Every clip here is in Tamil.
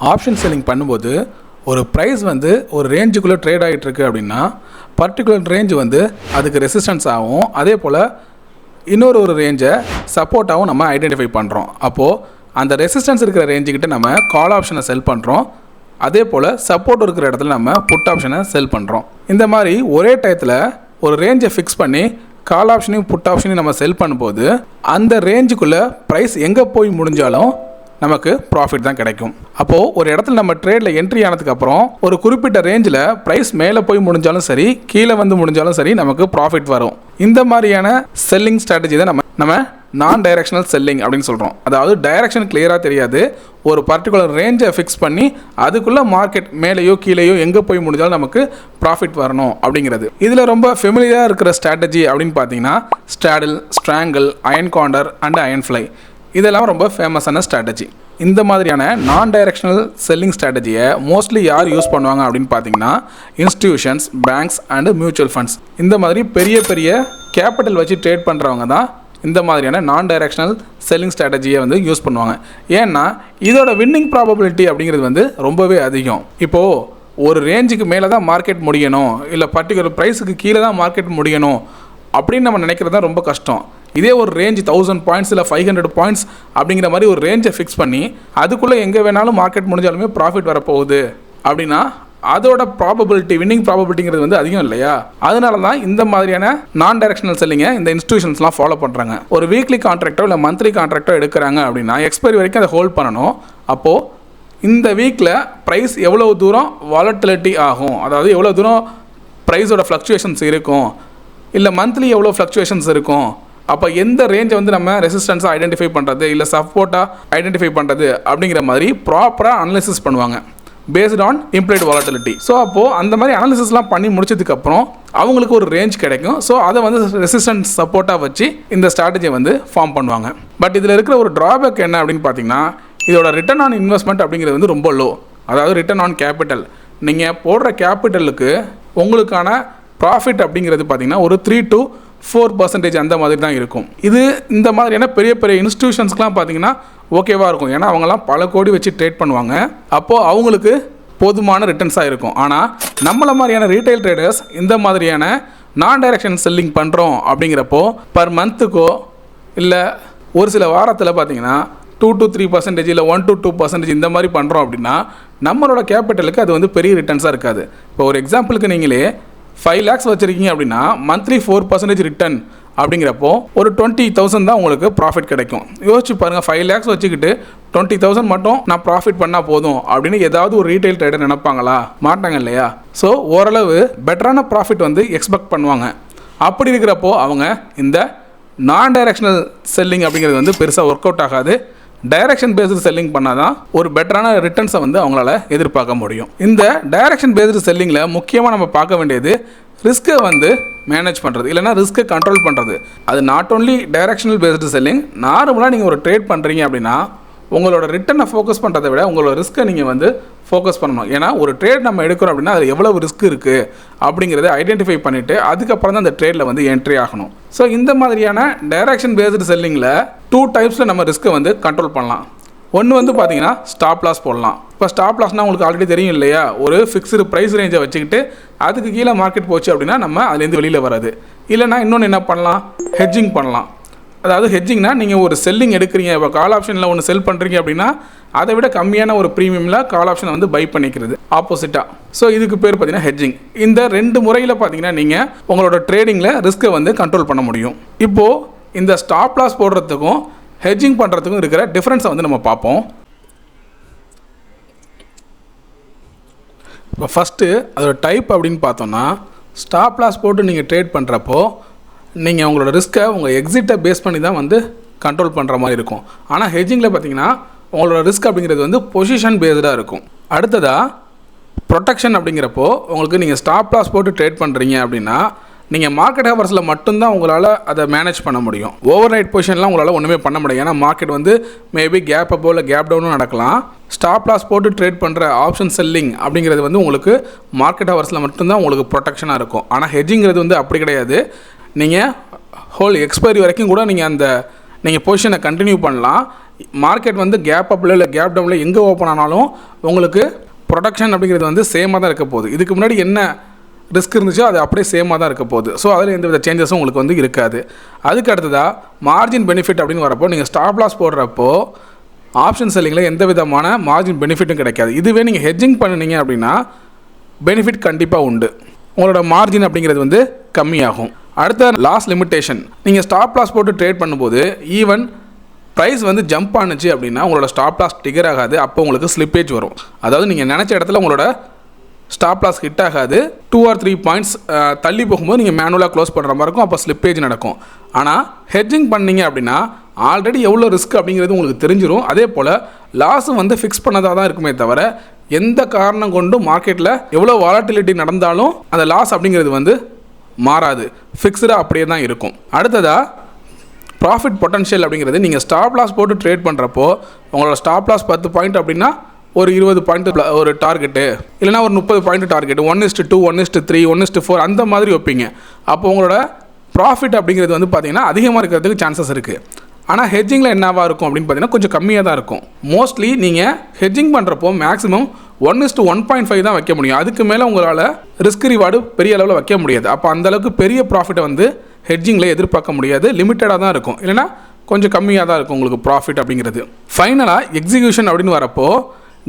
ஆப்ஷன் செல்லிங் பண்ணும்போது ஒரு ப்ரைஸ் வந்து ஒரு ரேஞ்சுக்குள்ளே ட்ரேட் ஆகிட்டு இருக்கு அப்படின்னா பர்டிகுலர் ரேஞ்சு வந்து அதுக்கு ரெசிஸ்டன்ஸ் ஆகும், அதே போல் இன்னொரு ரேஞ்சை சப்போர்ட்டாகவும் நம்ம ஐடென்டிஃபை பண்ணுறோம். அப்போது அந்த ரெசிஸ்டன்ஸ் இருக்கிற ரேஞ்சுக்கிட்ட நம்ம கால் ஆப்ஷனை செல் பண்ணுறோம், அதே போல் சப்போர்ட் இருக்கிற இடத்துல நம்ம புட் ஆப்ஷனை செல் பண்ணுறோம். இந்த மாதிரி ஒரே டயத்தில் ஒரு ரேஞ்சை ஃபிக்ஸ் பண்ணி கால் ஆப்ஷனையும் புட் ஆப்ஷனையும் நம்ம செல் பண்ணும்போது அந்த ரேஞ்சுக்குள்ளே ப்ரைஸ் எங்கே போய் முடிஞ்சாலும் நமக்கு ப்ராஃபிட் தான் கிடைக்கும். அப்போது ஒரு இடத்துல நம்ம ட்ரேடில் என்ட்ரி ஆனதுக்கப்புறம் ஒரு குறிப்பிட்ட ரேஞ்சில் ப்ரைஸ் மேலே போய் முடிஞ்சாலும் சரி, கீழே வந்து முடிஞ்சாலும் சரி, நமக்கு ப்ராஃபிட் வரும். இந்த மாதிரியான செல்லிங் ஸ்ட்ராட்டஜி தான் நம்ம நான் டைரக்ஷனல் செல்லிங் அப்படின்னு சொல்கிறோம். அதாவது டைரக்ஷன் கிளியராக தெரியாது, ஒரு பர்டிகுலர் ரேஞ்சை ஃபிக்ஸ் பண்ணி அதுக்குள்ளே மார்க்கெட் மேலேயோ கீழேயோ எங்கே போய் முடிஞ்சாலும் நமக்கு ப்ராஃபிட் வரணும் அப்படிங்கிறது. இதில் ரொம்ப ஃபெமிலியராக இருக்கிற ஸ்ட்ராட்டஜி அப்படின்னு பார்த்தீங்கன்னா straddle, strangle, iron condor and iron fly, இதெல்லாம் ரொம்ப ஃபேமஸான ஸ்ட்ராட்டஜி. இந்த மாதிரியான நான் டைரக்ஷனல் செல்லிங் ஸ்ட்ராட்டஜியை மோஸ்ட்லி யார் யூஸ் பண்ணுவாங்க அப்படின்னு பார்த்தீங்கன்னா institutions, banks and mutual funds. இந்த மாதிரி பெரிய பெரிய கேபிட்டல் வச்சு ட்ரேட் பண்ணுறவங்க தான் இந்த மாதிரியான நான் டைரக்ஷனல் செல்லிங் ஸ்ட்ராட்டஜியை வந்து யூஸ் பண்ணுவாங்க. ஏன்னா இதோட வின்னிங் ப்ராபபிலிட்டி அப்படிங்கிறது வந்து ரொம்பவே அதிகம். இப்போது ஒரு ரேஞ்சுக்கு மேலே தான் மார்க்கெட் முடியணும், இல்லை பர்டிகுலர் ப்ரைஸுக்கு கீழே தான் மார்க்கெட் முடியணும் அப்படின்னு நம்ம நினைக்கிறது தான் ரொம்ப கஷ்டம். இதே ஒரு ரேஞ்ச் 1000 பாயிண்ட்ஸ் இல்லை 500 பாயிண்ட்ஸ் அப்படிங்கிற மாதிரி ஒரு ரேஞ்சை ஃபிக்ஸ் பண்ணி அதுக்குள்ளே எங்கே வேணாலும் மார்க்கெட் முடிஞ்சாலுமே ப்ராஃபிட் வரப்போகுது அப்படின்னா அதோட ப்ராபபிலிட்டி, வின்னிங் ப்ராபபிலிட்டிங்கிறது வந்து அதிகம் இல்லையா? அதனால தான் இந்த மாதிரியான நான் டைரக்ஷனல் செல்லிங்கை இந்த இன்ஸ்டிடியூஷன்ஸ்லாம் ஃபாலோ பண்ணுறாங்க. ஒரு வீக்லி கான்ட்ராக்டோ இல்லை மந்த்லி கான்ட்ராக்டோ எடுக்கிறாங்க அப்படின்னா எக்ஸ்பைரி வரைக்கும் அதை ஹோல்ட் பண்ணணும். அப்போது இந்த வீக்கில் ப்ரைஸ் எவ்வளோ தூரம் வாலட்டிலிட்டி ஆகும், அதாவது எவ்வளோ தூரம் ப்ரைஸோட ஃப்ளக்சுவேஷன்ஸ் இருக்கும், இல்லை மந்த்லி எவ்வளோ ஃப்ளக்சுவேஷன்ஸ் இருக்கும், அப்போ எந்த ரேஞ்சை வந்து நம்ம ரெசிஸ்டன்ஸாக ஐடென்டிஃபை பண்ணுறது இல்லை சப்போர்ட்டாக ஐடென்டிஃபை பண்ணுறது அப்படிங்கிற மாதிரி ப்ராப்பராக அனலைசிஸ் பண்ணுவாங்க based on implied volatility. So அப்போது அந்த மாதிரி அனாலிசிஸ்லாம் பண்ணி முடிச்சதுக்கப்புறம் அவங்களுக்கு ஒரு ரேஞ்ச் கிடைக்கும். ஸோ அதை வந்து ரெசிஸ்டன்ஸ் சப்போர்ட்டாக வச்சு இந்த ஸ்ட்ராட்டஜியை வந்து ஃபார்ம் பண்ணுவாங்க. பட் இதில் இருக்கிற ஒரு ட்ராபேக் என்ன அப்படின்னு பார்த்தீங்கன்னா இதோட ரிட்டர்ன் ஆன் இன்வெஸ்ட்மெண்ட் அப்படிங்கிறது வந்து ரொம்ப லோ. அதாவது ரிட்டர்ன் ஆன் கேபிட்டல், நீங்கள் போடுற கேபிட்டலுக்கு உங்களுக்கான ப்ராஃபிட் அப்படிங்கிறது பார்த்தீங்கன்னா ஒரு 3 to 4% அந்த மாதிரி தான் இருக்கும். இது இந்த மாதிரியான பெரிய பெரிய இன்ஸ்டிடியூஷன்ஸ்க்கெலாம் பார்த்தீங்கன்னா ஓகேவாக இருக்கும். ஏன்னா அவங்களாம் பல கோடி வச்சு ட்ரேட் பண்ணுவாங்க, அப்போது அவங்களுக்கு போதுமான ரிட்டர்ன்ஸாக இருக்கும். ஆனால் நம்மள மாதிரியான ரீட்டைல் ட்ரேடர்ஸ் இந்த மாதிரியான நான் டைரக்ஷன் செல்லிங் பண்ணுறோம் அப்படிங்கிறப்போ பர் மந்த்துக்கோ இல்லை ஒரு சில வாரத்தில் பார்த்தீங்கன்னா 2 to 3% இல்லை 1 to 2% இந்த மாதிரி பண்ணுறோம் அப்படின்னா நம்மளோட கேபிட்டலுக்கு அது வந்து பெரிய ரிட்டர்ன்ஸாக இருக்காது. இப்போ ஒரு எக்ஸாம்பிளுக்கு நீங்களே 5 lakhs வச்சுருக்கீங்க அப்படின்னா மந்த்லி 4% ரிட்டர்ன் அப்படிங்கிறப்போ ஒரு 20,000 தான் உங்களுக்கு ப்ராஃபிட் கிடைக்கும். யோசிச்சு பாருங்கள், 5 lakhs வச்சுக்கிட்டு 20,000 மட்டும் நான் ப்ராஃபிட் பண்ணால் போதும் அப்படின்னு ஏதாவது ஒரு ரீட்டைல் ட்ரேடர் நினைப்பாங்களா? மாட்டாங்க இல்லையா? ஸோ ஓரளவு பெட்டரான ப்ராஃபிட் வந்து எக்ஸ்பெக்ட் பண்ணுவாங்க. அப்படி இருக்கிறப்போ அவங்க இந்த நான் டைரக்ஷனல் செல்லிங் அப்படிங்கிறது வந்து பெருசாக ஒர்க் அவுட் ஆகாது. டைரக்ஷன் பேஸ்டு செல்லிங் பண்ணால் தான் ஒரு பெட்டரான ரிட்டர்ன்ஸை வந்து அவங்களால எதிர்பார்க்க முடியும். இந்த டைரக்ஷன் பேஸ்டு செல்லிங்கில் முக்கியமாக நம்ம பார்க்க வேண்டியது ரிஸ்க்கை வந்து மேனேஜ் பண்ணுறது, இல்லைனா ரிஸ்க்கை கண்ட்ரோல் பண்ணுறது. அது not only directional based selling, நார்மலாக நீங்கள் ஒரு ட்ரேட் பண்ணுறீங்க அப்படின்னா உங்களோட ரிட்டர்னை ஃபோக்கஸ் பண்ணுறதை விட உங்களோட ரிஸ்க்கை நீங்கள் வந்து ஃபோக்கஸ் பண்ணணும். ஏன்னா ஒரு ட்ரேட் நம்ம எடுக்கிறோம் அப்படின்னா அது எவ்வளவு ரிஸ்க் இருக்குது அப்படிங்கிறத ஐடென்டிஃபை பண்ணிவிட்டு அதுக்கப்புறம் தான் அந்த ட்ரேடில் வந்து என்ட்ரி ஆகணும். ஸோ இந்த மாதிரியான டைரக்ஷன் பேஸ்டு செல்லிங்கில் 2 types நம்ம ரிஸ்க்கை வந்து கண்ட்ரோல் பண்ணலாம். ஒன்று வந்து பார்த்தீங்கன்னா ஸ்டாப் லாஸ் போடலாம். இப்போ ஸ்டாப் லாஸ்னால் உங்களுக்கு ஆல்ரெடி தெரியும் இல்லையா? ஒரு ஃபிக்ஸ்டு ப்ரைஸ் ரேஞ்சை வச்சுக்கிட்டு அதுக்கு கீழே மார்க்கெட் போச்சு அப்படின்னா நம்ம அதுலேருந்து வெளியில் வராது. இல்லைனா இன்னொன்று என்ன பண்ணலாம், ஹெட்ஜிங் பண்ணலாம். அதாவது ஹெட்ஜிங்னா நீங்கள் ஒரு செல்லிங் எடுக்கிறீங்க, இப்போ கால் ஆப்ஷனில் ஒன்று செல் பண்ணுறீங்க அப்படின்னா அதை விட கம்மியான ஒரு ப்ரீமியமில் கால் ஆப்ஷனை வந்து பை பண்ணிக்கிறது ஆப்போசிட்டாக. ஸோ இதுக்கு பேர் பார்த்தீங்கன்னா ஹெட்ஜிங். இந்த 2 முறையில் பார்த்தீங்கன்னா நீங்கள் உங்களோட ட்ரேடிங்கில் ரிஸ்க்கை வந்து கண்ட்ரோல் பண்ண முடியும். இப்போது இந்த ஸ்டாப் லாஸ் போடுறதுக்கும் ஹெட்ஜிங் பண்ணுறதுக்கும் இருக்கிற டிஃப்ரென்ஸை வந்து நம்ம பார்ப்போம். இப்போ ஃபஸ்ட்டு அதோட டைப் அப்படின்னு பார்த்தோன்னா ஸ்டாப் லாஸ் போட்டு நீங்கள் ட்ரேட் பண்ணுறப்போ நீங்கள் உங்களோட ரிஸ்க்கை உங்கள் எக்ஸிட்டை பேஸ் பண்ணி தான் வந்து கண்ட்ரோல் பண்ணுற மாதிரி இருக்கும். ஆனால் ஹெட்ஜிங்கில் பார்த்தீங்கன்னா உங்களோட ரிஸ்க் அப்படிங்கிறது வந்து பொசிஷன் பேஸ்டாக இருக்கும். அடுத்ததாக ப்ரொடெக்ஷன் அப்படிங்கிறப்போ உங்களுக்கு நீங்கள் ஸ்டாப் லாஸ் போட்டு ட்ரேட் பண்ணுறீங்க அப்படின்னா நீங்கள் மார்க்கெட் ஹவர்ஸில் மட்டும்தான் உங்களால் அதை மேனேஜ் பண்ண முடியும். ஓவர் நைட் பொசிஷன்லாம் உங்களால் ஒன்றுமே பண்ண முடியும். ஏன்னா மார்க்கெட் வந்து மேபி கேப் அப்போ இல்லை கேப் டவுனும் நடக்கலாம். ஸ்டாப் லாஸ் போட்டு ட்ரேட் பண்ணுற ஆப்ஷன் செல்லிங் அப்படிங்கிறது வந்து உங்களுக்கு மார்க்கெட் ஹவர்ஸில் மட்டும்தான் உங்களுக்கு ப்ரொடெக்ஷனாக இருக்கும். ஆனால் ஹெட்ஜிங்கிறது வந்து அப்படி கிடையாது. நீங்கள் ஹோல் எக்ஸ்பைரி வரைக்கும் கூட நீங்கள் பொசிஷனை கண்டினியூ பண்ணலாம். மார்க்கெட் வந்து கேப் அப்பில் இல்லை கேப் டவுனில் எங்கே ஓப்பன் ஆனாலும் உங்களுக்கு ப்ரொடக்ஷன் அப்படிங்கிறது வந்து சேமாக தான் இருக்க போகுது. இதுக்கு முன்னாடி என்ன ரிஸ்க் இருந்துச்சோ அது அப்படியே சேமாக தான் இருக்க போகுது. ஸோ அதில் எந்த வித சேஞ்சஸும் உங்களுக்கு வந்து இருக்காது. அதுக்கு அடுத்ததாக மார்ஜின் பெனிஃபிட் அப்படின்னு வரப்போ நீங்கள் ஸ்டாப் லாஸ் போடுறப்போ ஆப்ஷன் செல்லிங்கில் எந்த விதமான மார்ஜின் பெனிஃபிட்டும் கிடைக்காது. இதுவே நீங்கள் ஹெட்ஜிங் பண்ணினீங்க அப்படின்னா பெனிஃபிட் கண்டிப்பாக உண்டு. உங்களோட மார்ஜின் அப்படிங்கிறது வந்து கம்மியாகும். அடுத்த லாஸ் லிமிட்டேஷன், நீங்கள் ஸ்டாப் லாஸ் போட்டு ட்ரேட் பண்ணும்போது ஈவன் ப்ரைஸ் வந்து ஜம்ப் ஆனுச்சு அப்படின்னா உங்களோட ஸ்டாப் லாஸ் ட்ரிகர் ஆகாது. அப்போ உங்களுக்கு ஸ்லிப்பேஜ் வரும். அதாவது நீங்கள் நினச்ச இடத்துல உங்களோட ஸ்டாப் லாஸ் ஹிட் ஆகாது. 2 or 3 பாயிண்ட்ஸ் தள்ளி போகும்போது நீங்கள் மேனுவலாக க்ளோஸ் பண்ணுற மாதிரி இருக்கும். அப்போ ஸ்லிப்பேஜ் நடக்கும். ஆனால் ஹெட்ஜிங் பண்ணீங்க அப்படின்னா ஆல்ரெடி எவ்வளோ ரிஸ்க் அப்படிங்கிறது உங்களுக்கு தெரிஞ்சிடும். அதே போல் லாஸும் வந்து ஃபிக்ஸ் பண்ணதாக தான் இருக்குமே தவிர எந்த காரணம் கொண்டும் மார்க்கெட்டில் எவ்வளோ வாலட்டிலிட்டி நடந்தாலும் அந்த லாஸ் அப்படிங்கிறது வந்து மாறாது. ஃபிக்ஸ்டாக அப்படியே தான் இருக்கும். அடுத்ததாக ப்ராஃபிட் பொட்டன்ஷியல் அப்படிங்கிறது நீங்கள் ஸ்டாப் லாஸ் போட்டு ட்ரேட் பண்ணுறப்போ உங்களோட ஸ்டாப் லாஸ் 10 பாயிண்ட் அப்படின்னா ஒரு 20 பாயிண்ட் ஒரு டார்கெட்டு, இல்லைனா ஒரு 30 பாயிண்ட் டார்கெட், 1:2, 1:3, 1:4 அந்த மாதிரி வைப்பீங்க. அப்போ உங்களோட ப்ராஃபிட் அப்படிங்கிறது வந்து பார்த்தீங்கன்னா அதிகமாக இருக்கிறதுக்கு சான்சஸ் இருக்குது. ஆனால் ஹெட்ஜிங்கில் என்னவாக இருக்கும் அப்படின்னு பார்த்தீங்கன்னா கொஞ்சம் கம்மியாக தான் இருக்கும். மோஸ்ட்லி நீங்கள் ஹெட்ஜிங் பண்ணுறப்போ மேக்ஸிமம் 1:1.5 தான் வைக்க முடியும். அதுக்கு மேலே உங்களால் ரிஸ்க் ரிவார்டு பெரிய அளவில் வைக்க முடியாது. அப்போ அந்தளவுக்கு பெரிய ப்ராஃபிட்டை வந்து ஹெட்ஜிங்கில் எதிர்பார்க்க முடியாது. லிமிட்டடாக தான் இருக்கும், இல்லைனா கொஞ்சம் கம்மியாக தான் இருக்கும் உங்களுக்கு ப்ராஃபிட் அப்படிங்கிறது. ஃபைனலாக எக்ஸிக்யூஷன் அப்படின்னு வரப்போ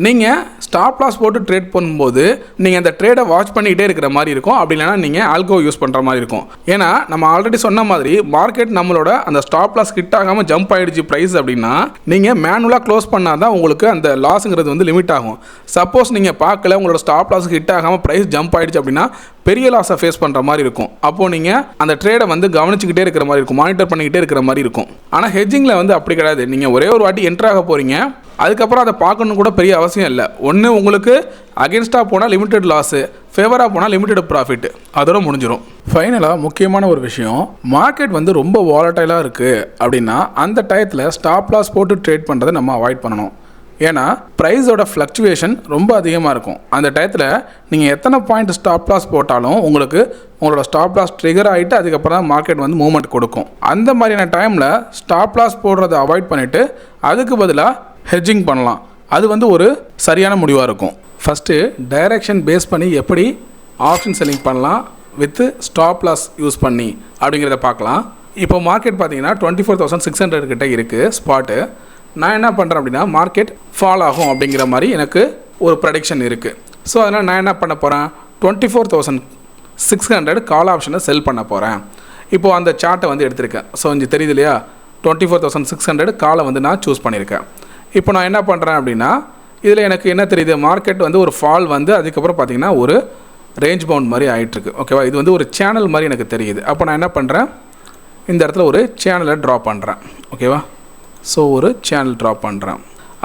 நீங்கள் ஸ்டாப் லாஸ் போட்டு ட்ரேட் பண்ணும்போது நீங்கள் அந்த ட்ரேடை வாட்ச் பண்ணிக்கிட்டே இருக்கிற மாதிரி இருக்கும். அப்படி இல்லைனா நீங்கள் ஆல்கோ யூஸ் பண்ணுற மாதிரி இருக்கும். ஏன்னா நம்ம ஆல்ரெடி சொன்ன மாதிரி மார்க்கெட் நம்மளோட அந்த ஸ்டாப் லாஸ் ஹிட் ஆகாமல் ஜம்ப் ஆகிடுச்சு ப்ரைஸ் அப்படின்னா நீங்கள் மேனுவலாக க்ளோஸ் பண்ணால் தான் உங்களுக்கு அந்த லாஸுங்கிறது வந்து லிமிட் ஆகும். சப்போஸ் நீங்கள் பார்க்கல உங்களோட ஸ்டாப் லாஸ் ஹிட் ஆகாமல் ப்ரைஸ் ஜம்ப் ஆகிடுச்சு அப்படின்னா பெரிய லாஸை ஃபேஸ் பண்ணுற மாதிரி இருக்கும். அப்போது நீங்கள் அந்த ட்ரேடை வந்து கவனிச்சுக்கிட்டே இருக்கிற மாதிரி இருக்கும், மானிட்டர் பண்ணிக்கிட்டே இருக்கிற மாதிரி இருக்கும். ஆனால் ஹெட்ஜிங்கில் வந்து அப்படி கிடையாது. நீங்கள் ஒரே ஒரு வாட்டி என்ட்ராக போகிறீங்க, அதுக்கப்புறம் அதை பார்க்கணும் கூட பெரிய அவசியம் இல்லை. ஒன்று உங்களுக்கு அகென்ஸ்டாக போனால் லிமிட்டட் லாஸு, ஃபேவராக போனால் லிமிட்டட் ப்ராஃபிட், அதோட முடிஞ்சிடும். ஃபைனலாக முக்கியமான ஒரு விஷயம், மார்க்கெட் வந்து ரொம்ப வாலட்டைலாக இருக்குது அப்படின்னா அந்த டயத்தில் ஸ்டாப் லாஸ் போட்டு ட்ரேட் பண்ணுறதை நம்ம அவாய்ட் பண்ணணும். ஏன்னா ப்ரைஸோட ஃப்ளக்சுவேஷன் ரொம்ப அதிகமாக இருக்கும். அந்த டயத்தில் நீங்கள் எத்தனை பாயிண்ட் ஸ்டாப் லாஸ் போட்டாலும் உங்களுக்கு உங்களோட ஸ்டாப் லாஸ் ட்ரிகர் ஆகிட்டு அதுக்கப்புறம் தான் மார்க்கெட் வந்து மூவ்மெண்ட் கொடுக்கும். அந்த மாதிரியான டைமில் ஸ்டாப் லாஸ் போடுறதை அவாய்ட் பண்ணிவிட்டு அதுக்கு பதிலாக ஹெட்ஜிங் பண்ணலாம். அது வந்து ஒரு சரியான முடிவாக இருக்கும். ஃபஸ்ட்டு டைரக்ஷன் பேஸ் பண்ணி எப்படி ஆப்ஷன் செல்லிங் பண்ணலாம் வித் ஸ்டாப் லாஸ் யூஸ் பண்ணி அப்படிங்கிறத பார்க்கலாம். இப்போ மார்க்கெட் பார்த்தீங்கன்னா 24,600 கிட்ட இருக்குது ஸ்பாட்டு. நான் என்ன பண்ணுறேன் அப்படின்னா மார்க்கெட் ஃபால் ஆகும் அப்படிங்கிற மாதிரி எனக்கு ஒரு ப்ரெடிக்ஷன் இருக்குது. ஸோ அதனால் நான் என்ன பண்ண போகிறேன், 24,600 கால் ஆப்ஷனை செல் பண்ண போகிறேன். இப்போது அந்த சார்ட்டை வந்து எடுத்திருக்கேன். ஸோ இங்கே தெரியுது இல்லையா, 24,600 காலை வந்து நான் சூஸ் பண்ணியிருக்கேன். இப்போ நான் என்ன பண்ணுறேன் அப்படின்னா இதில் எனக்கு என்ன தெரியுது, மார்க்கெட் வந்து ஒரு ஃபால் வந்து அதுக்கப்புறம் பார்த்திங்கன்னா ஒரு ரேஞ்ச் பவுண்ட் மாதிரி ஆகிட்டுருக்கு. ஓகேவா, இது வந்து ஒரு சேனல் மாதிரி எனக்கு தெரியுது. அப்போ நான் என்ன பண்ணுறேன், இந்த இடத்துல ஒரு சேனலை ட்ரா பண்ணுறேன். ஓகேவா, ஸோ ஒரு சேனல் ட்ரா பண்ணுறேன்.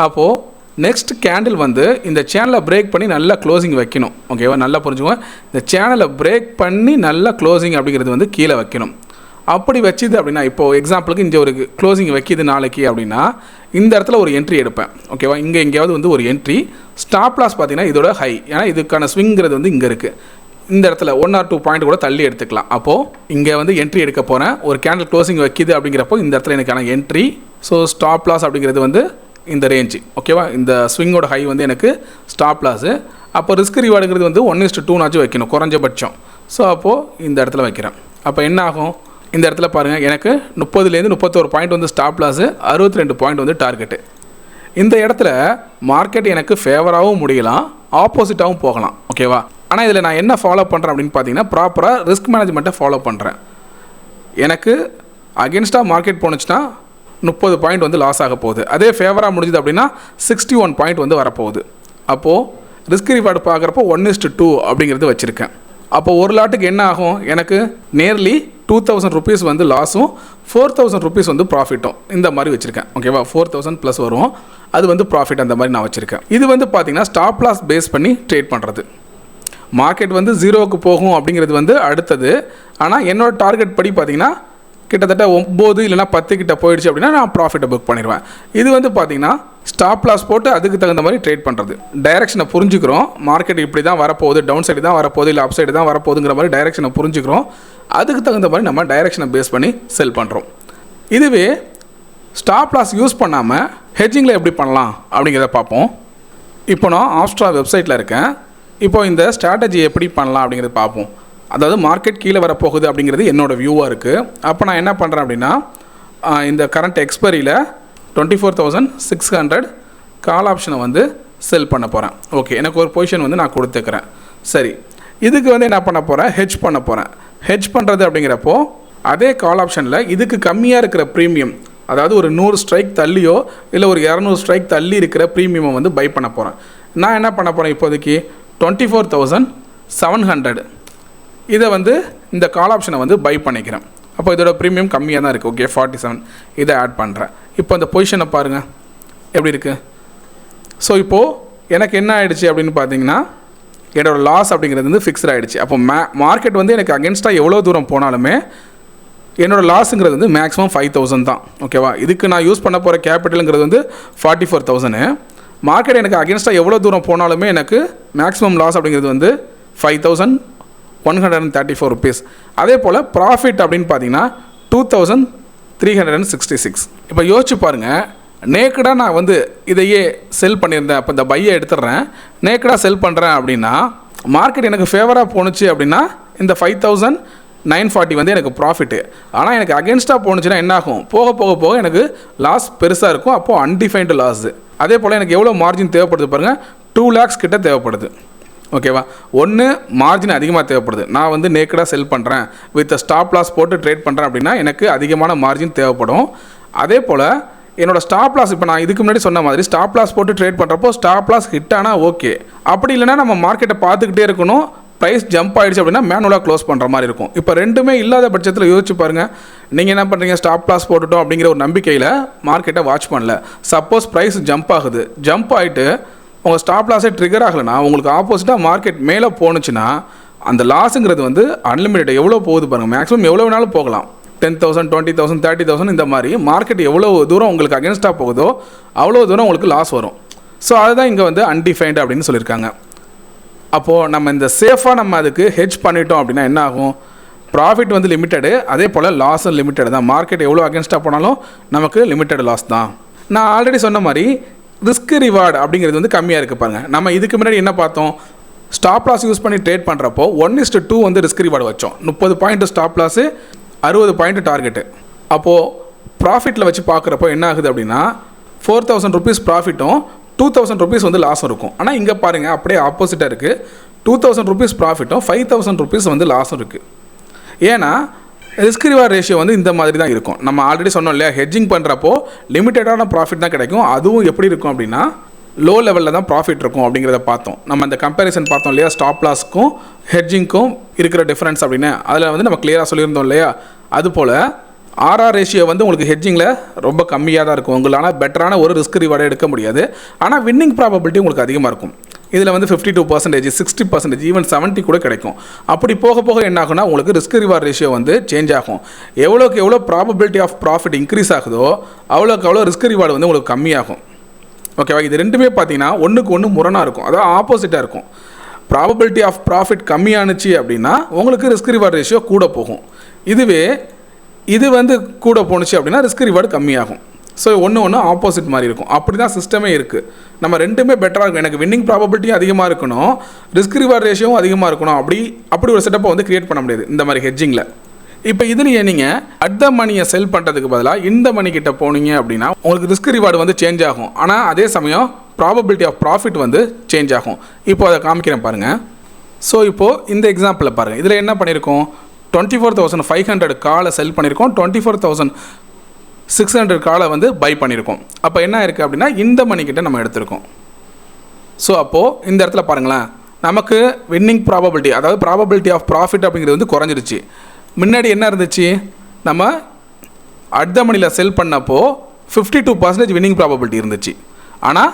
அப்போது நெக்ஸ்ட் கேண்டில் வந்து இந்த சேனலை பிரேக் பண்ணி நல்லா க்ளோசிங் வைக்கணும். ஓகேவா, நல்லா புரிஞ்சுக்கோங்க. இந்த சேனலை பிரேக் பண்ணி நல்லா க்ளோசிங் அப்படிங்கிறது வந்து கீழே வைக்கணும். அப்படி வச்சுது அப்படின்னா இப்போது எக்ஸாம்பிளுக்கு இங்கே ஒரு க்ளோசிங் வைக்கிது நாளைக்கு அப்படின்னா இந்த இடத்துல ஒரு என்ட்ரி எடுப்பேன். ஓகேவா, இங்கே எங்கேயாவது வந்து ஒரு என்ட்ரி. ஸ்டாப் லாஸ் பார்த்தீங்கன்னா இதோட ஹை, ஏன்னா இதுக்கான ஸ்விங்கிறது வந்து இங்கே இருக்குது. இந்த இடத்துல 1 or 2 பாயிண்ட் கூட தள்ளி எடுத்துக்கலாம். அப்போது இங்கே வந்து என்ட்ரி எடுக்க போகிறேன். ஒரு கேண்டில் க்ளோசிங் வைக்கிது அப்படிங்கிறப்போ இந்த இடத்துல எனக்கான என்ட்ரி. ஸோ ஸ்டாப் லாஸ் அப்படிங்கிறது வந்து இந்த ரேஞ்சு. ஓகேவா, இந்த ஸ்விங்கோட ஹை வந்து எனக்கு ஸ்டாப் லாஸு. அப்போ ரிஸ்க் ரிவார்டுங்கிறது வந்து 1:2 வைக்கணும் குறைஞ்சபட்சம். ஸோ அப்போது இந்த இடத்துல வைக்கிறேன். அப்போ என்ன ஆகும், இந்த இடத்துல பாருங்கள் எனக்கு 30லேருந்து 31 பாயிண்ட் வந்து ஸ்டாப் லாஸு, 62 பாயிண்ட் வந்து டார்கெட்டு. இந்த இடத்துல மார்க்கெட் எனக்கு ஃபேவராகவும் முடியலாம், ஆப்போசிட்டாகவும் போகலாம். ஓகேவா, ஆனால் இதில் நான் என்ன ஃபாலோ பண்ணுறேன் அப்படின்னு பார்த்தீங்கன்னா ப்ராப்பராக ரிஸ்க் மேனேஜ்மெண்ட்டை ஃபாலோ பண்ணுறேன். எனக்கு அகென்ஸ்டாக மார்க்கெட் போணுச்சுன்னா 30 பாயிண்ட் வந்து லாஸ் ஆக போகுது. அதே ஃபேவராக முடிஞ்சுது அப்படின்னா 61 பாயிண்ட் வந்து வரப்போகுது. அப்போது ரிஸ்க் ரிவார்டு பார்க்குறப்போ 1:2 அப்படிங்கிறது வச்சுருக்கேன். அப்போ ஒரு லாட்டுக்கு என்ன ஆகும், எனக்கு நேர்லி 2,000 rupees வந்து லாஸும் 4,000 rupees வந்து ப்ராஃபிட்டும் இந்த மாதிரி வச்சுருக்கேன். ஓகேவா, 4,000 ப்ளஸ் வரும், அது வந்து ப்ராஃபிட் அந்த மாதிரி நான் வச்சுருக்கேன். இது வந்து பார்த்திங்கன்னா ஸ்டாப் லாஸ் பேஸ் பண்ணி ட்ரேட் பண்ணுறது. மார்க்கெட் வந்து 0க்கு போகும் அப்படிங்கிறது வந்து அடுத்தது. ஆனால் என்னோடய டார்கெட் படி பார்த்திங்கன்னா கிட்டத்தட்ட 9 இல்லைனா 10 கிட்ட போயிடுச்சு அப்படின்னா நான் ப்ராஃபிட்டை புக் பண்ணிடுவேன். இது வந்து பார்த்திங்கன்னா ஸ்டாப் லாஸ் போட்டு அதுக்கு தகுந்த மாதிரி ட்ரேட் பண்ணுறது. டைரெக்ஷனை புரிஞ்சுக்கிறோம், மார்க்கெட் இப்படி தான் வரப்போகுது, டவுன் சைடு தான் வரப்போகுது இல்லை அப் சைடு தான் வரப்போகுதுங்கிற மாதிரி டைரெக்ஷனை புரிஞ்சுக்கிறோம். அதுக்கு தகுந்த மாதிரி நம்ம டைரெக்ஷனை பேஸ் பண்ணி செல் பண்ணுறோம். இதுவே ஸ்டாப் லாஸ் யூஸ் பண்ணாமல் ஹெட்ஜிங்கில் எப்படி பண்ணலாம் அப்படிங்கிறத பார்ப்போம். இப்போ நான் ஆப்ஸ்ட்ரா வெப்சைட்டில் இருக்கேன். இப்போ இந்த ஸ்ட்ராட்டஜி எப்படி பண்ணலாம் அப்படிங்கிறத பார்ப்போம். அதாவது மார்க்கெட் கீழே வரப்போகுது அப்படிங்கிறது என்னோடய வியூவாக இருக்குது. அப்போ நான் என்ன பண்ணுறேன் அப்படின்னா, இந்த கரண்ட் எக்ஸ்பைரியில் 24,600 கால் ஆப்ஷனை வந்து செல் பண்ண போகிறேன். ஓகே, எனக்கு ஒரு பொசிஷன் வந்து நான் கொடுத்துக்கிறேன். சரி, இதுக்கு வந்து என்ன பண்ண போகிறேன், ஹெட்ஜ் பண்ண போகிறேன். ஹெட்ஜ் பண்ணுறது அப்படிங்கிறப்போ அதே கால் ஆப்ஷனில் இதுக்கு கம்மியாக இருக்கிற ப்ரீமியம், அதாவது ஒரு 100 ஸ்ட்ரைக் தள்ளியோ இல்லை ஒரு 200 ஸ்ட்ரைக் தள்ளி இருக்கிற ப்ரீமியமை வந்து பை பண்ண போகிறேன். நான் என்ன பண்ண போகிறேன், இப்போதைக்கு 24,700 இதை வந்து இந்த கால் ஆப்ஷனை வந்து பை பண்ணிக்கிறேன். அப்போ இதோட ப்ரீமியம் கம்மியாக தான் இருக்குது. ஓகே, 47 இதை ஆட் பண்ணுறேன். இப்போ இந்த பொசிஷனை பாருங்கள் எப்படி இருக்குது. ஸோ இப்போது எனக்கு என்ன ஆகிடுச்சு அப்படின்னு பார்த்தீங்கன்னா, என்னோடய லாஸ் அப்படிங்கிறது வந்து ஃபிக்ஸ்ட் ஆகிடுச்சு. அப்போ மார்க்கெட் வந்து எனக்கு அகென்ஸ்டாக எவ்வளோ தூரம் போனாலுமே என்னோடய லாஸுங்கிறது வந்து மேக்ஸிமம் 5,000 தான். ஓகேவா, இதுக்கு நான் யூஸ் பண்ண போகிற கேபிட்டலுங்கிறது வந்து 44,000. மார்க்கெட் எனக்கு அகென்ஸ்டாக எவ்வளோ தூரம் போனாலுமே எனக்கு மேக்ஸிமம் லாஸ் அப்படிங்கிறது வந்து 5,134 ருபீஸ். அதே போல் ப்ராஃபிட் அப்படின்னு பார்த்தீங்கன்னா 2,366. இப்போ யோசிச்சு பாருங்கள், நேக்கடாக நான் வந்து இதையே செல் பண்ணியிருந்தேன். அப்போ இந்த பையை எடுத்துடுறேன், நேக்கடாக செல் பண்ணுறேன் அப்படின்னா மார்க்கெட் எனக்கு ஃபேவராக போணுச்சு அப்படின்னா இந்த 5,940 வந்து எனக்கு ப்ராஃபிட்டு. ஆனால் எனக்கு அகென்ஸ்டாக போணுச்சுன்னா என்ன ஆகும், போக போக போக எனக்கு லாஸ் பெருசாக இருக்கும். அப்போது அன்டிஃபைன்டு லாஸ். அதே போல் எனக்கு எவ்வளோ மார்ஜின் தேவைப்படுது பாருங்கள், 2 lakhs கிட்ட தேவைப்படுது. ஓகேவா, ஒன்று மார்ஜின் அதிகமாக தேவைப்படுது. நான் வந்து நேக்கடாக செல் பண்ணுறேன், வித் ஸ்டாப் லாஸ் போட்டு ட்ரேட் பண்ணுறேன் அப்படின்னா எனக்கு அதிகமான மார்ஜின் தேவைப்படும். அதே போல் என்னோடய ஸ்டாப் லாஸ், இப்போ நான் இதுக்கு முன்னாடி சொன்ன மாதிரி ஸ்டாப் லாஸ் போட்டு ட்ரேட் பண்ணுறப்போ ஸ்டாப் லாஸ் ஹிட் ஆனால் ஓகே, அப்படி இல்லைனா நம்ம மார்க்கெட்டை பார்த்துக்கிட்டே இருக்கணும். ப்ரைஸ் ஜம்ப் ஆகிடுச்சு அப்படின்னா மேனுவலாக க்ளோஸ் பண்ணுற மாதிரி இருக்கும். இப்போ ரெண்டுமே இல்லாத பட்சத்தில் யோசிச்சு பாருங்கள், நீங்கள் என்ன பண்ணுறீங்க, ஸ்டாப் லாஸ் போட்டுட்டோம் அப்படிங்கிற ஒரு நம்பிக்கையில் மார்க்கெட்டை வாட்ச் பண்ணல. சப்போஸ் ப்ரைஸ் ஜம்ப் ஆகுது, ஜம்ப் ஆகிட்டு உங்கள் ஸ்டாப் லாஸே ட்ரிகர் ஆகலைன்னா உங்களுக்கு ஆப்போசிட்டாக மார்க்கெட் மேலே போணுச்சுன்னா அந்த லாஸுங்கிறது வந்து அன்லிமிட்டட். எவ்வளோ போகுது பாருங்கள், மேக்ஸிமம் எவ்வளோ வேணாலும் போகலாம். 10,000, 20,000, 30,000 இந்த மாதிரி மார்க்கெட் எவ்வளோ தூரம் உங்களுக்கு அகென்ஸ்டாக போகுதோ அவ்வளோ தூரம் உங்களுக்கு லாஸ் வரும். ஸோ அதுதான் இங்கே வந்து அன்டிஃபைன்டு அப்படின்னு சொல்லியிருக்காங்க. அப்போது நம்ம இந்த சேஃபாக நம்ம அதுக்கு ஹெட்ஜ் பண்ணிட்டோம் அப்படின்னா என்ன ஆகும், ப்ராஃபிட் வந்து லிமிட்டடு, அதே போல் லாஸும் லிமிட்டடு தான். மார்க்கெட் எவ்வளோ அகென்ஸ்டாக போனாலும் நமக்கு லிமிட்டட் லாஸ் தான். நான் ஆல்ரெடி சொன்ன மாதிரி ரிஸ்க் ரிவார்டு அப்படிங்கிறது வந்து கம்மியாக இருக்குது பாருங்கள். நம்ம இதுக்கு முன்னாடி என்ன பார்த்தோம், ஸ்டாப் லாஸ் யூஸ் பண்ணி ட்ரேட் பண்ணுறப்போ 1:2 வந்து ரிஸ்க் ரிவார்டு வச்சோம். 30 point stop loss, 60 point target. அப்போது ப்ராஃபிட்டில் வச்சு பார்க்குறப்போ என்ன ஆகுது அப்படின்னா 4,000 ருபீஸ் ப்ராஃபிட்டும் 2,000 ருபீஸ் வந்து லாஸும் இருக்கும். ஆனால் இங்கே பாருங்கள் அப்படியே ஆப்போசிட்டாக இருக்குது. 2,000 ருபீஸ் ப்ராஃபிட்டும் 5,000 ருபீஸ் வந்து லாஸும் இருக்குது. ஏன்னா ரிஸ்க் ரிவார்ட் ரேஷியோ வந்து இந்த மாதிரி தான் இருக்கும். நம்ம ஆல்ரெடி சொன்னோம் இல்லையா, ஹெட்ஜிங் பண்ணுறப்போ லிமிட்டடான ப்ராஃபிட் தான் கிடைக்கும். அதுவும் எப்படி இருக்கும் அப்படின்னா லோ லெவலில் தான் ப்ராஃபிட் இருக்கும் அப்படிங்கிறத பார்த்தோம். நம்ம அந்த கம்பேரிசன் பார்த்தோம் இல்லையா, ஸ்டாப் லாஸ்க்கும் ஹெட்ஜிங்க்கும் இருக்கிற டிஃப்ரென்ஸ் அப்படின்னு. அதில் வந்து நம்ம கிளியராக சொல்லியிருந்தோம் இல்லையா. அதுபோல் ஆர்ஆர் ரேஷியோ வந்து உங்களுக்கு ஹெட்ஜிங்கில் ரொம்ப கம்மியாக தான் இருக்கும். உங்களால் பெட்டரான ஒரு ரிஸ்க் ரிவார்டை எடுக்க முடியாது. ஆனால் வின்னிங் ப்ராபபிலிட்டி உங்களுக்கு அதிகமாக இருக்கும். இதில் வந்து 52%, 60%, ஈவன் 70 கூட கிடைக்கும். அப்படி போக போக என்ன ஆகுனா உங்களுக்கு ரிஸ்க் ரிவார்ட் ரேஷியோ வந்து சேஞ்ச் ஆகும். எவ்வளோக்கு எவ்வளோ ப்ராபபிலிட்டி ஆஃப் ப்ராஃபிட் இன்க்ரீஸ் ஆகுதோ அவ்வளோக்கு அவ்வளோ ரிஸ்க் ரிவார்டு வந்து உங்களுக்கு கம்மியாகும். ஓகேவா, இது ரெண்டுமே பார்த்தீங்கன்னா ஒன்றுக்கு ஒன்று முரணாக இருக்கும், அதாவது ஆப்போசிட்டாக இருக்கும். ப்ராபபிலிட்டி ஆஃப் ப்ராஃபிட் கம்மியானுச்சு அப்படின்னா உங்களுக்கு ரிஸ்க் ரிவார்ட் ரேஷியோ கூட போகும். இதுவே இது வந்து கூட போணுச்சு அப்படின்னா ரிஸ்க் ரிவார்டு கம்மியாகும். ஸோ ஒன்று ஆப்போசிட் மாதிரி இருக்கும். அப்படி தான் சிஸ்டமே இருக்குது. நம்ம ரெண்டுமே பெட்டராக இருக்கும். எனக்கு வின்னிங் ப்ராபபிலிட்டியும் அதிகமாக இருக்கணும், ரிஸ்க் ரிவார்ட் ரேஷியோவும் அதிகமாக இருக்கணும். அப்படி ஒரு செட்டப்பை வந்து கிரியேட் பண்ண முடியாது இந்த மாதிரி ஹெட்ஜிங்கில். இப்போ இதுலேயே நீங்கள் அட் த மணியை செல் பண்ணுறதுக்கு பதிலாக இந்த மணி கிட்ட போனீங்க அப்படின்னா உங்களுக்கு ரிஸ்க் ரிவார்டு வந்து சேஞ்ச் ஆகும். ஆனால் அதே சமயம் ப்ராபபிலிட்டி ஆஃப் ப்ராஃபிட் வந்து சேஞ்ச் ஆகும். இப்போ அதை காமிக்கிறேன் பாருங்கள். ஸோ இப்போது இந்த எக்ஸாம்பிளில் பாருங்கள், இதில் என்ன பண்ணியிருக்கோம், 24,500 காலை செல் பண்ணியிருக்கோம், 24,600 காலை வந்து பை பண்ணியிருக்கோம். அப்போ என்ன இருக்குது அப்படின்னா இந்த மணிக்கிட்ட நம்ம எடுத்திருக்கோம். ஸோ அப்போது இந்த இடத்துல பாருங்களேன், நமக்கு வின்னிங் ப்ராபபிலிட்டி, அதாவது ப்ராபபிலிட்டி ஆஃப் ப்ராஃபிட் அப்படிங்கிறது வந்து குறைஞ்சிருச்சு. முன்னாடி என்ன இருந்துச்சு, நம்ம அட் த மணியில் செல் பண்ணப்போ 52% வின்னிங் ப்ராபபிலிட்டி இருந்துச்சு. ஆனால்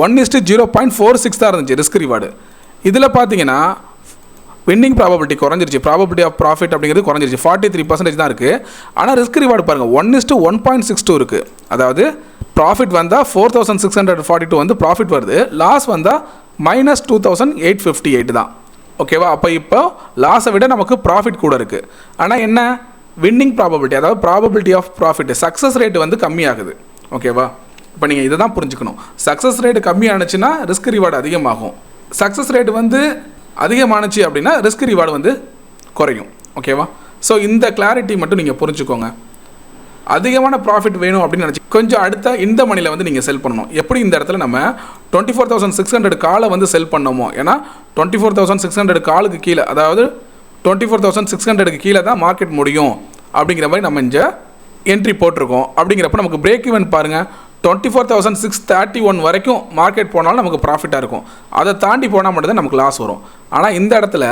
1:0.46 தான் இருந்துச்சு ரிஸ்க் ரிவார்டு. இதில் பார்த்தீங்கன்னா வின்னிங் ப்ராபபிலிட்டி குறைஞ்சிருச்சு, ப்ராபபிலிட்டி ஆஃப் ப்ராஃபிட் அப்படிங்கிறது குறைஞ்சிருச்சு, 43% தான் இருக்குது. ஆனால் ரிஸ்க் ரிவார்டு பாருங்கள் 1:1.62 இருக்குது. அதாவது ப்ராஃபிட் வந்தால் 4,642 வந்து ப்ராஃபிட் வருது, லாஸ் வந்தால் -2,858 தான். ஓகேவா, அப்போ லாஸை விட நமக்கு ப்ராஃபிட் கூட இருக்குது. ஆனால் என்ன, வின்னிங் ப்ராபபிலிட்டி, அதாவது probability of profit, success rate வந்து கம்மியாகுது. ஓகேவா? இப்போ நீங்கள் இதை தான் புரிஞ்சுக்கணும். சக்ஸஸ் ரேட் கம்மியானுச்சுன்னா ரிஸ்க் ரிவார்டு அதிகமாகும். சக்ஸஸ் ரேட் வந்து அதிகமானுச்சு அப்படின்னா ரிஸ்க் ரிவார்டு வந்து குறையும். ஓகேவா? ஸோ இந்த கிளாரிட்டி மட்டும் நீங்கள் புரிஞ்சுக்கோங்க. அதிகமான ப்ராஃபிட் வேணும் அப்படின்னு நினச்சி கொஞ்சம் அடுத்த இந்த மணியில் வந்து நீங்கள் செல் பண்ணணும். எப்படி இந்த இடத்துல நம்ம 24,600 காலை வந்து செல் பண்ணோமோ, ஏன்னா 24,600 காலுக்கு கீழே, அதாவது 24,600க்கு கீழே தான் மார்க்கெட் முடியும் அப்படிங்கிற மாதிரி நம்ம இங்கே என்ட்ரி போட்டிருக்கோம். அப்படிங்கிறப்ப நமக்கு பிரேக் ஈவன் பாருங்கள் 24,631 வரைக்கும் மார்க்கெட் போனாலும் நமக்கு ப்ராஃபிட்டாக இருக்கும். அதை தாண்டி போனால் மட்டும்தான் நமக்கு லாஸ் வரும். ஆனால் இந்த இடத்துல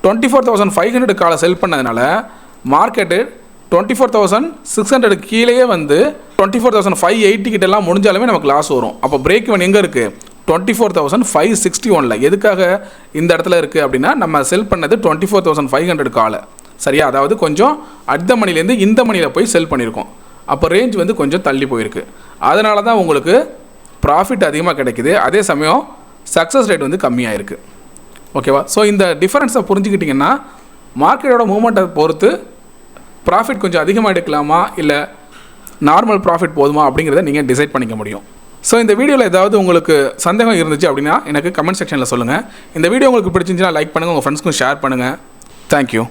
24,500 காலை செல் பண்ணதுனால மார்க்கெட்டு 24,600 கீழேயே வந்து 24,580 கிட்டலாம் முடிஞ்சாலுமே நமக்கு லாஸ் வரும். அப்போ பிரேக் ஈவன் எங்கே இருக்குது? 24,561. எதுக்காக இந்த இடத்துல இருக்குது அப்படின்னா நம்ம செல் பண்ணது 24,500 காலை. சரியா? அதாவது கொஞ்சம் அடுத்த மணிலேருந்து இந்த மணியில் போய் செல் பண்ணியிருக்கோம். அப்போ ரேஞ்ச் வந்து கொஞ்சம் தள்ளி போயிருக்கு. அதனால தான் உங்களுக்கு ப்ராஃபிட் அதிகமாக கிடைக்குது, அதே சமயம் சக்ஸஸ் ரேட் வந்து கம்மியாக இருக்குது. ஓகேவா? ஸோ இந்த டிஃபரன்ஸை புரிஞ்சுக்கிட்டிங்கன்னா மார்க்கெட்டோட மூவ்மெண்ட்டை பொறுத்து ப்ராஃபிட் கொஞ்சம் அதிகமாக எடுக்கலாமா இல்லை நார்மல் ப்ராஃபிட் போதுமா அப்படிங்கிறத நீங்கள் டிசைட் பண்ணிக்க முடியும். ஸோ இந்த வீடியோவில் ஏதாவது உங்களுக்கு சந்தேகம் இருந்துச்சு அப்படின்னா எனக்கு கமெண்ட் செக்ஷனில் சொல்லுங்கள். இந்த வீடியோ உங்களுக்கு பிடிச்சிருந்துச்சுன்னா லைக் பண்ணுங்கள், உங்கள் ஃப்ரெண்ட்ஸ்க்கும் ஷேர் பண்ணுங்கள். தேங்க்யூ.